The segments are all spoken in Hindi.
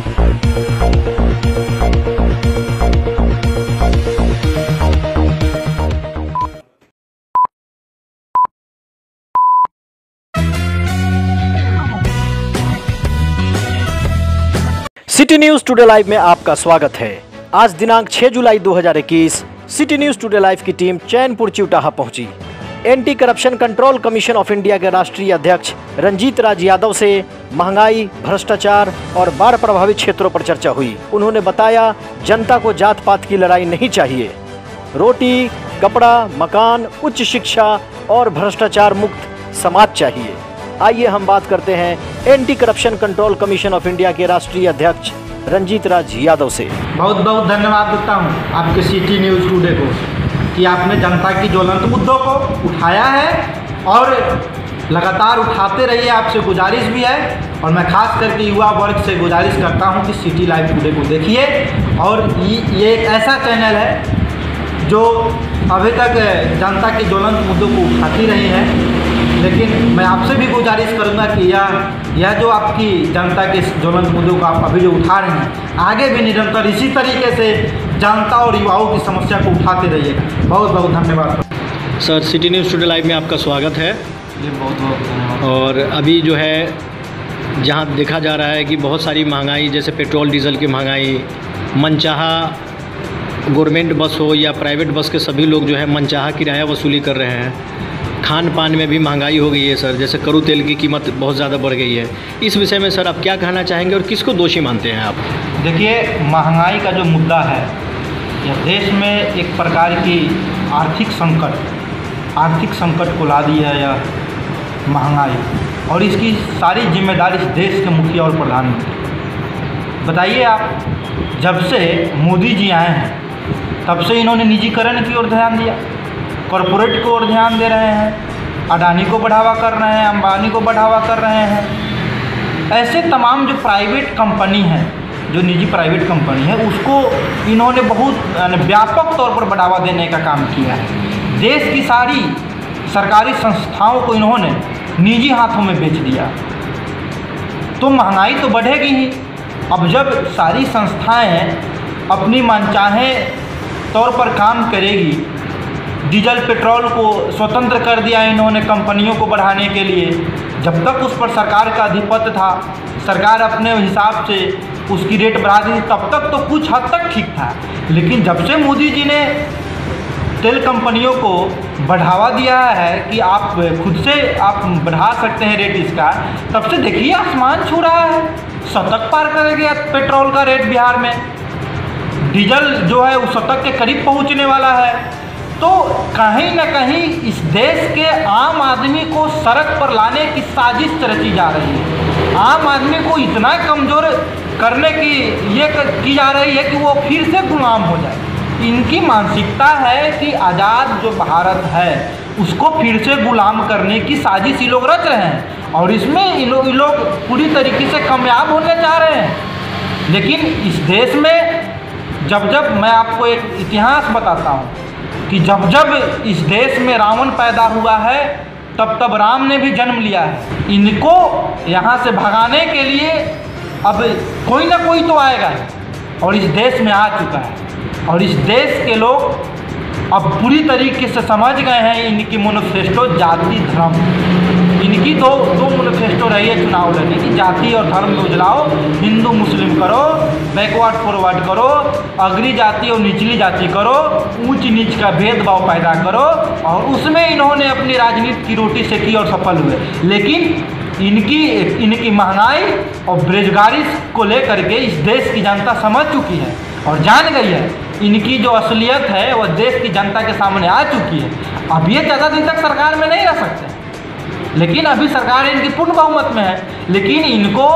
सिटी न्यूज टुडे लाइव में आपका स्वागत है। आज दिनांक 6 जुलाई 2021 सिटी न्यूज टुडे लाइव की टीम चैनपुर चिवटाहा पहुंची। Anti corruption control commission of India के राष्ट्रीय अध्यक्ष रंजीत राज यादव से महंगाई, भ्रष्टाचार और बाढ़ प्रभावित क्षेत्रों पर चर्चा हुई। उन्होंने बताया, जनता को जात पात की लड़ाई नहीं चाहिए, रोटी, कपड़ा, मकान, उच्च शिक्षा और भ्रष्टाचार मुक्त समाज चाहिए। आइए हम बात करते हैं anti corruption control commission of India के राष्ट्रीय अध्यक्ष रंजीत राज यादव से। बहुत बहुत धन्यवाद देता हूँ आपके सिटी न्यूज़ टुडे को कि आपने जनता की ज्वलंत मुद्दों को उठाया है और लगातार उठाते रहिए। आपसे गुजारिश भी है और मैं खास करके युवा वर्ग से गुजारिश करता हूँ कि सिटी लाइव टुडे को देखिए। और ये एक ऐसा चैनल है जो अभी तक जनता के ज्वलंत मुद्दों को उठाती रही है, लेकिन मैं आपसे भी गुजारिश करूंगा कि यह जो आपकी जनता के ज्वलंत मुद्दों को आप अभी जो उठा रहे हैं, आगे भी निरंतर इसी तरीके से जनता और युवाओं की समस्या को उठाते रहिएगा। बहुत बहुत धन्यवाद sir. City news today live में आपका स्वागत है। जी बहुत बहुत धन्यवाद। और अभी जो है जहाँ देखा जा रहा है कि बहुत सारी महंगाई, जैसे पेट्रोल डीजल की महंगाई, मनचाहा गवर्नमेंट बस हो या प्राइवेट बस के सभी लोग जो है मनचाहा किराया वसूली कर रहे हैं। खान पान में भी महंगाई हो गई है सर, जैसे करू तेल की कीमत बहुत ज़्यादा बढ़ गई है। इस विषय में सर आप क्या कहना चाहेंगे और किसको दोषी मानते हैं आप? देखिए, महंगाई का जो मुद्दा है, यह देश में एक प्रकार की आर्थिक संकट को ला दी है यह महंगाई, और इसकी सारी जिम्मेदारी इस देश के मुखिया और प्रधानमंत्री। बताइए आप, जब से मोदी जी आए हैं तब से इन्होंने निजीकरण की ओर ध्यान दिया, कॉरपोरेट की ओर ध्यान दे रहे हैं, अडानी को बढ़ावा कर रहे हैं, अंबानी को बढ़ावा कर रहे हैं। ऐसे तमाम जो प्राइवेट कंपनी है, जो निजी प्राइवेट कंपनी है, उसको इन्होंने बहुत व्यापक तौर पर बढ़ावा देने का काम किया है। देश की सारी सरकारी संस्थाओं को इन्होंने निजी हाथों में बेच दिया, तो महंगाई तो बढ़ेगी ही। अब जब सारी संस्थाएं अपनी मनचाहे तौर पर काम करेगी, डीजल पेट्रोल को स्वतंत्र कर दिया इन्होंने कंपनियों को बढ़ाने के लिए। जब तक उस पर सरकार का आधिपत्य था, सरकार अपने हिसाब से उसकी रेट बढ़ा दी, तब तक तो कुछ हद तक ठीक था। लेकिन जब से मोदी जी ने तेल कंपनियों को बढ़ावा दिया है कि आप खुद से आप बढ़ा सकते हैं रेट इसका, तब से देखिए आसमान छू रहा है, शतक पार कर गया पेट्रोल का रेट बिहार में। डीजल जो है वो शतक के करीब पहुंचने वाला है। तो कहीं न कहीं इस देश के आम आदमी को सड़क पर लाने की साजिश रची जा रही है। आम आदमी को इतना कमज़ोर करने की ये की जा रही है कि वो फिर से गुलाम हो जाए। इनकी मानसिकता है कि आज़ाद जो भारत है उसको फिर से गुलाम करने की साजिश ये लोग रच रहे हैं, और इसमें ये लोग पूरी तरीके से कामयाब होने जा रहे हैं। लेकिन इस देश में जब मैं आपको एक इतिहास बताता हूँ कि जब इस देश में रावण पैदा हुआ है, तब राम ने भी जन्म लिया है। इनको यहाँ से भगाने के लिए अब कोई ना कोई तो आएगा, और इस देश में आ चुका है। और इस देश के लोग अब पूरी तरीके से समझ गए हैं इनकी मैनिफेस्टो जाति धर्म। इनकी दो मैनिफेस्टो रही है चुनाव लड़ने की, जाति और धर्म में उजलाओ, हिंदू मुस्लिम करो, बैकवर्ड फॉरवर्ड करो, अग्री जाति और निचली जाति करो, ऊंच नीच का भेदभाव पैदा करो, और उसमें इन्होंने अपनी राजनीति की रोटी सेकी और सफल हुए। लेकिन इनकी महंगाई और बेरोजगारी को लेकर के इस देश की जनता समझ चुकी है और जान गई है। इनकी जो असलियत है वह देश की जनता के सामने आ चुकी है। अब ये ज़्यादा दिन तक सरकार में नहीं रह सकते, लेकिन अभी सरकार इनकी पूर्ण बहुमत में है। लेकिन इनको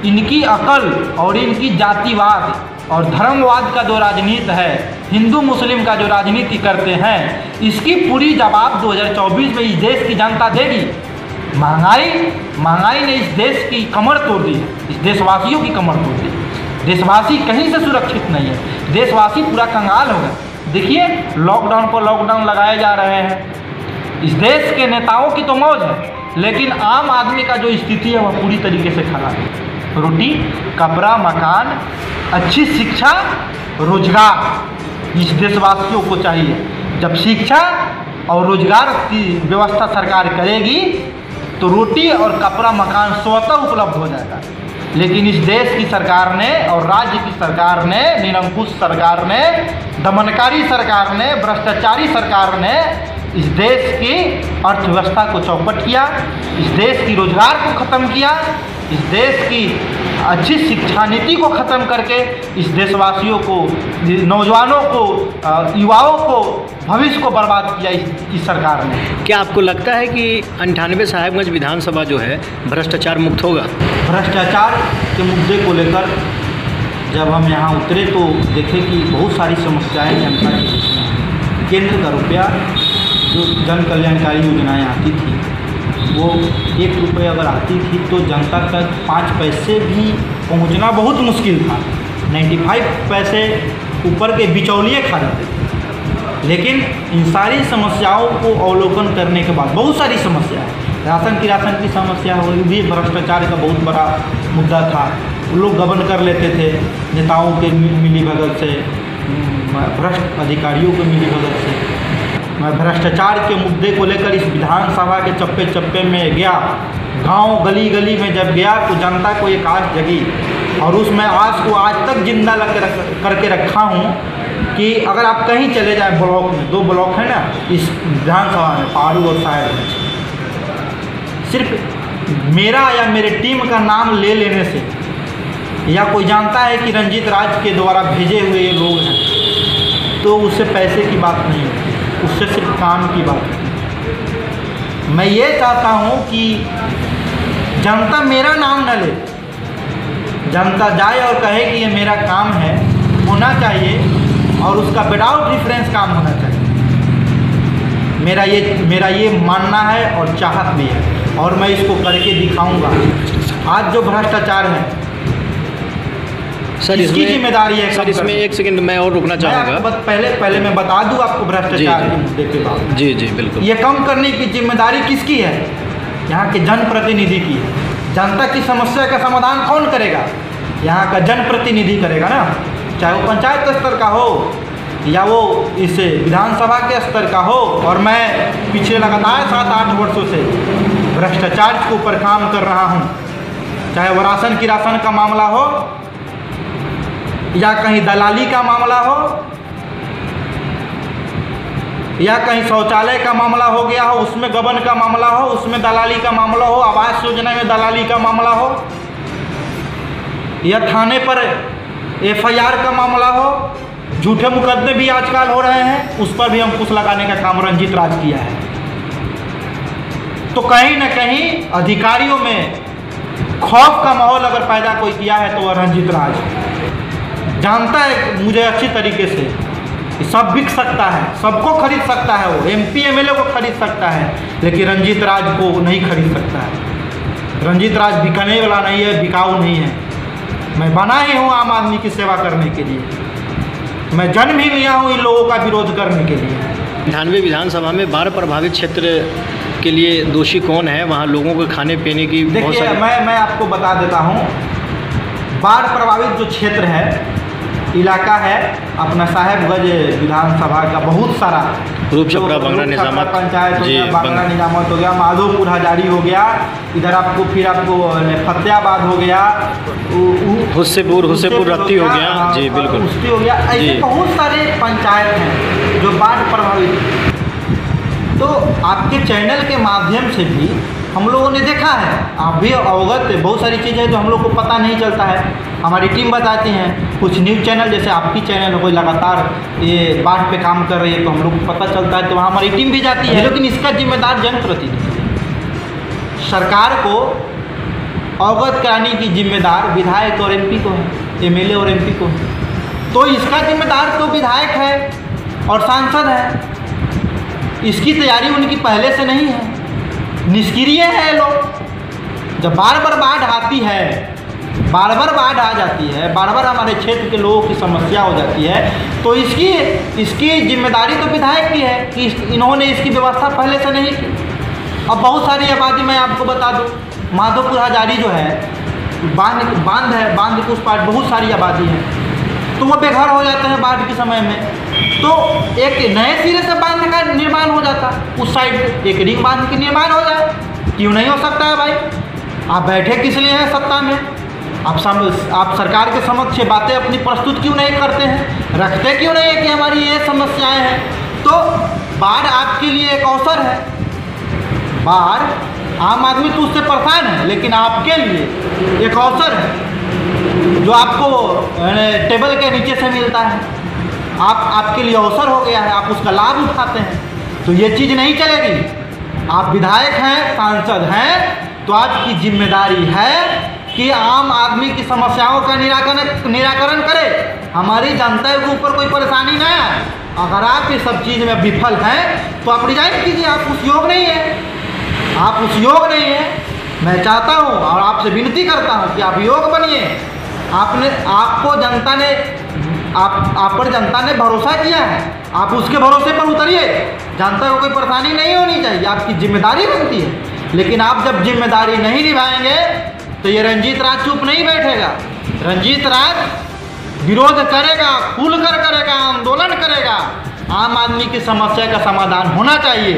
इनकी अकल और इनकी जातिवाद और धर्मवाद का जो राजनीति है, हिंदू मुस्लिम का जो राजनीति करते हैं, इसकी पूरी जवाब 2024 में इस देश की जनता देगी। महंगाई ने इस देश की कमर तोड़ दी है, इस देशवासियों की कमर तोड़ दी। देशवासी कहीं से सुरक्षित नहीं है, देशवासी पूरा कंगाल हो गया। देखिए, लॉकडाउन पर लॉकडाउन लगाए जा रहे हैं। इस देश के नेताओं की तो मौज है, लेकिन आम आदमी का जो स्थिति है वह पूरी तरीके से खराब है। रोटी, कपड़ा, मकान, अच्छी शिक्षा, रोजगार इस देशवासियों को चाहिए। जब शिक्षा और रोजगार की व्यवस्था सरकार करेगी तो रोटी और कपड़ा, मकान स्वतः उपलब्ध हो जाएगा। लेकिन इस देश की सरकार ने और राज्य की सरकार ने, निरंकुश सरकार ने, दमनकारी सरकार ने, भ्रष्टाचारी सरकार ने इस देश की अर्थव्यवस्था को चौपट किया, इस देश की रोजगार को ख़त्म किया, इस देश की अच्छी शिक्षा नीति को ख़त्म करके इस देशवासियों को, नौजवानों को, युवाओं को, भविष्य को बर्बाद किया इस सरकार ने। क्या आपको लगता है कि 98 साहेबगंज विधानसभा जो है भ्रष्टाचार मुक्त होगा? भ्रष्टाचार के मुद्दे को लेकर जब हम यहाँ उतरे तो देखे कि बहुत सारी समस्याएं जनता के बीच में। केंद्र का रुपया जो जन कल्याणकारी योजनाएं आती थी वो 1 रुपये अगर आती थी तो जनता तक 5 पैसे भी पहुंचना बहुत मुश्किल था। 95 पैसे ऊपर के बिचौलिए खा जाते थे। लेकिन इन सारी समस्याओं को अवलोकन करने के बाद बहुत सारी समस्याएं, राशन की समस्या हो, भी भ्रष्टाचार का बहुत बड़ा मुद्दा था। लोग गबन कर लेते थे नेताओं के मिलीभगत से, भ्रष्ट अधिकारियों के मिलीभगत से। मैं भ्रष्टाचार के मुद्दे को लेकर इस विधानसभा के चप्पे चप्पे में गया, गांव गली गली में जब गया तो जनता को एक आस जगी और उस मैं आस को आज तक जिंदा करके रखा हूं कि अगर आप कहीं चले जाएं ब्लॉक में, 2 ब्लॉक है ना इस विधानसभा में, पारू और साहेबगंज, सिर्फ मेरा या मेरे टीम का नाम ले लेने से या कोई जानता है कि रंजीत राज के द्वारा भेजे हुए ये लोग हैं तो उससे पैसे की बात नहीं होती, उससे सिर्फ काम की बात है। मैं ये चाहता हूँ कि जनता मेरा नाम न ले, जनता जाए और कहे कि ये मेरा काम है, होना चाहिए और उसका विदाउट रेफरेंस काम होना चाहिए। मेरा ये मानना है और चाहत भी है और मैं इसको करके दिखाऊंगा। आज जो भ्रष्टाचार है सर, इसकी जिम्मेदारी है। सर इसमें 1 सेकंड मैं और रुकना चाहूँगा। पहले मैं बता दूं आपको भ्रष्टाचार के मुद्दे के बाद। जी बिल्कुल। ये कम करने की जिम्मेदारी किसकी है? यहाँ के जनप्रतिनिधि की है। जनता की समस्या का समाधान कौन करेगा? यहाँ का जनप्रतिनिधि करेगा ना, चाहे वो पंचायत स्तर का हो या वो इस विधानसभा के स्तर का हो। और मैं पिछले लगातार 7-8 वर्षों से भ्रष्टाचार के ऊपर काम कर रहा हूँ, चाहे वो राशन का मामला हो या कहीं दलाली का मामला हो या कहीं शौचालय का मामला हो गया हो, उसमें गबन का मामला हो, उसमें दलाली का मामला हो, आवास योजना में दलाली का मामला हो या थाने पर FIR का मामला हो, झूठे मुकदमे भी आजकल हो रहे हैं, उस पर भी अंकुश लगाने का काम रंजीत राज किया है। तो कहीं ना कहीं अधिकारियों में खौफ का माहौल अगर पैदा कोई किया है तो वह रंजीत राज जानता है मुझे अच्छी तरीके से कि सब बिक सकता है, सबको खरीद सकता है, वो MP MLA को खरीद सकता है, लेकिन रंजीत राज को नहीं खरीद सकता है। रंजीत राज बिकने वाला नहीं है, बिकाऊ नहीं है। मैं बना ही हूँ आम आदमी की सेवा करने के लिए। मैं जन्म ही लिया हूँ इन लोगों का विरोध करने के लिए। 98 विधानसभा में बाढ़ प्रभावित क्षेत्र के लिए दोषी कौन है? वहाँ लोगों को खाने पीने की बहुत देखिए, मैं आपको बता देता हूँ। बाढ़ प्रभावित जो क्षेत्र है, इलाका है अपना साहेबगंज विधानसभा का, बहुत सारा रूपचपड़ा, बंगरा निजामत पंचायत हो गया, बंगरा निजामत हो गया, माधोपुर हजारी हो गया, इधर आपको फिर आपको फतेहाबाद हो गया, हुस्सेपुर रत्ती हो गया। जी बिल्कुल, हुस्सी हो गया। ऐसे बहुत सारे पंचायत हैं जो बाढ़ प्रभावित। तो आपके चैनल के माध्यम से भी हम लोगों ने देखा है, आप भी अवगत है, बहुत सारी चीज़ें जो हम लोग को पता नहीं चलता है, हमारी टीम बताती हैं। कुछ न्यूज़ चैनल जैसे आपकी चैनल कोई लगातार ये बाढ़ पे काम कर रही है तो हम लोग को पता चलता है, तो वहाँ हमारी टीम भी जाती है। लेकिन इसका जिम्मेदार जनप्रतिनिधि, सरकार को अवगत कराने की जिम्मेदार विधायक और MP को है, MLA और MP को है। तो इसका जिम्मेदार तो विधायक है और सांसद है। इसकी तैयारी उनकी पहले से नहीं है, निष्क्रिय है लोग। जब बार बार बाढ़ आती है, बार बार बाढ़ आ जाती है, बार बार हमारे क्षेत्र के लोगों की समस्या हो जाती है, तो इसकी जिम्मेदारी तो विधायक की है कि इन्होंने इसकी व्यवस्था पहले से नहीं की। अब बहुत सारी आबादी मैं आपको बता दूं, माधोपुर हजारी जो है बांध है, बांध के उस पार बहुत सारी आबादी है, तो वो बेघर हो जाते हैं बाढ़ के समय में। तो एक नए सिरे से बांध का निर्माण हो जाता, उस साइड एक रिंग बांध के निर्माण हो जाए, क्यों नहीं हो सकता है भाई? आप बैठे किस लिए हैं सत्ता में? आप सरकार के समक्ष बातें अपनी प्रस्तुत क्यों नहीं करते हैं, रखते क्यों नहीं है कि हमारी ये समस्याएं हैं? तो बाढ़ आपके लिए एक अवसर है। बाढ़ आम आदमी तो उससे परेशान है, लेकिन आपके लिए एक अवसर है जो आपको टेबल के नीचे से मिलता है। आपके लिए अवसर हो गया है, आप उसका लाभ उठाते हैं, तो ये चीज़ नहीं चलेगी। आप विधायक हैं, सांसद हैं, तो आपकी जिम्मेदारी है कि आम आदमी की समस्याओं का निराकरण करें, हमारी जनता के ऊपर कोई परेशानी ना आए। अगर आप ये सब चीज़ में विफल हैं तो आप रिजाइन कीजिए, आप उस योग नहीं है, आप उस योग नहीं है। मैं चाहता हूँ और आपसे विनती करता हूँ कि आप योग बनिए। आपको जनता ने आप पर जनता ने भरोसा किया है, आप उसके भरोसे पर उतरिए। जनता को कोई परेशानी नहीं होनी चाहिए, आपकी जिम्मेदारी बनती है। लेकिन आप जब जिम्मेदारी नहीं निभाएंगे तो ये रंजीत राज चुप नहीं बैठेगा। रंजीत राज विरोध करेगा, खुलकर करेगा, आंदोलन करेगा। आम आदमी की समस्या का समाधान होना चाहिए।